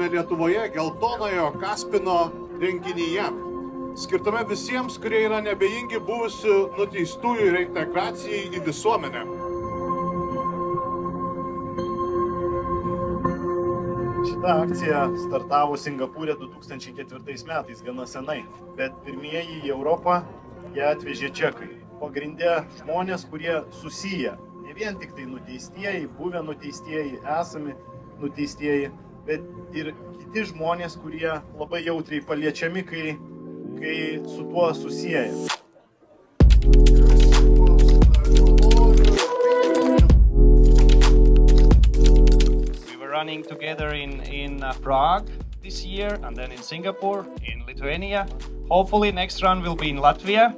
dalyvavome Lietuvoje geltonojo Kaspino renginyje, skirtame visiems, kurie yra nebejingi buvusių nuteistųjų reintegracijai į visuomenę. Šita akcija startavo Singapūre 2004 metais, gana senai, bet pirmieji į Europą ją atvežė čekai. Pagrindė žmonės, kurie susiję, ne vien tik tai nuteistieji, buvę nuteistieji, esami nuteistieji, bet ir kiti žmonės, kurie labai jautriai paliečiami, kai su tuo susieja. We were running together in Prague this year, and then in Singapore, in Lithuania. Hopefully next run will be in Latvia.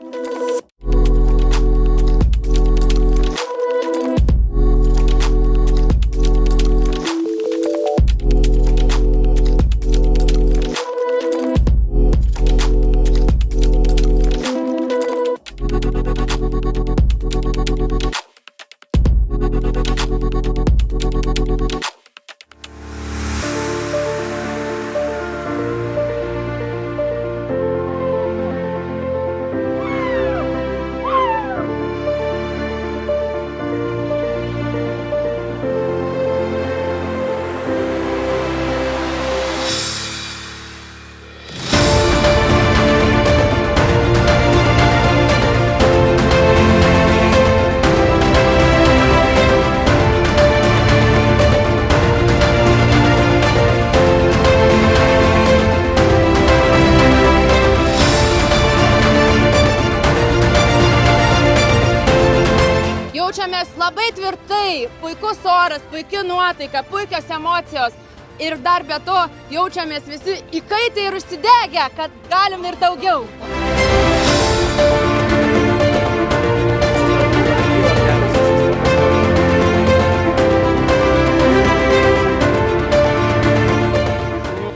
Jaučiamės labai tvirtai, puikus oras, puikia nuotaika, puikios emocijos ir dar be to jaučiamės visi įkaitę ir užsidegę, kad galim ir daugiau.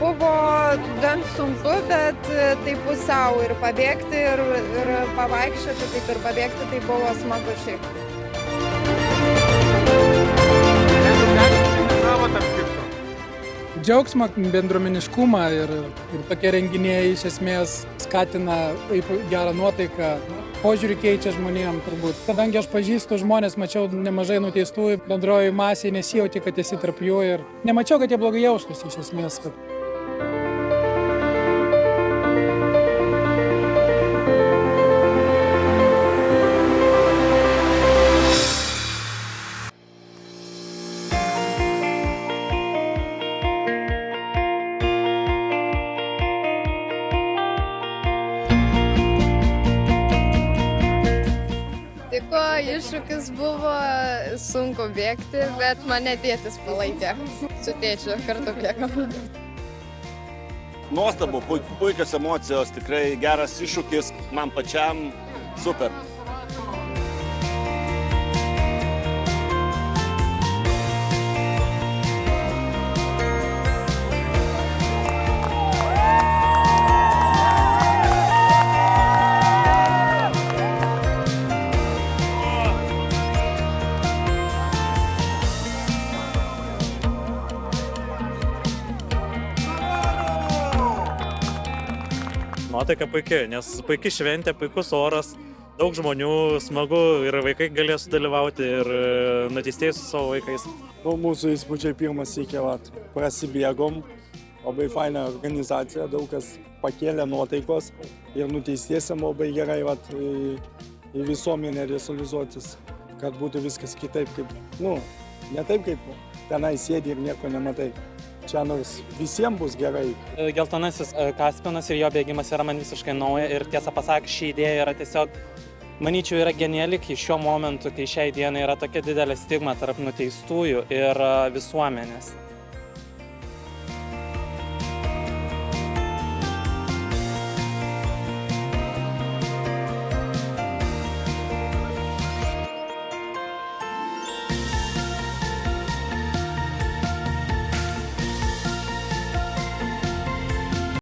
Buvo gan sunku, bet tai pusiau ir pabėgti, ir pavaikščioti, taip ir pabėgti, tai buvo smagu šiaip. Džiaugsmą, bendruomeniškumą ir tokie renginiai iš esmės skatina gerą nuotaiką, požiūrį keičia žmonėm turbūt. Kadangi aš pažįstu žmonės, mačiau nemažai nuteistųjų, bendroji masė nesijauti, kad esi tarp jų ir nemačiau, kad jie blogai jaustųsi iš esmės. Tiko, iššūkis buvo sunku bėgti, bet mane tėtis palaikė. Su tėčiu kartu bėgom. Nuostabu, puikios emocijos, tikrai geras iššūkis, man pačiam super. Nuotaika puikiai, nes puikiai šventė, puikus oras, daug žmonių, smagu ir vaikai galės sudalyvauti ir nuteistieji su savo vaikais. Mūsų įspūdžiai pirmas sykį, prasibėgom, labai faina organizacija, daug kas pakėlė nuotaikos ir nuteistiesiam labai gerai į visuomenę realizuotis, kad būtų viskas kitaip, ne taip kaip tenai sėdi ir nieko nematai. Čia nors visiems bus gerai. Geltonasis Kaspinas ir jo bėgimas yra man visiškai nauja ir tiesą pasakius, ši idėja yra tiesiog, manyčiau, yra geniali, kai šiuo momentu, kai šiai dienai yra tokia didelė stigma tarp nuteistųjų ir visuomenės.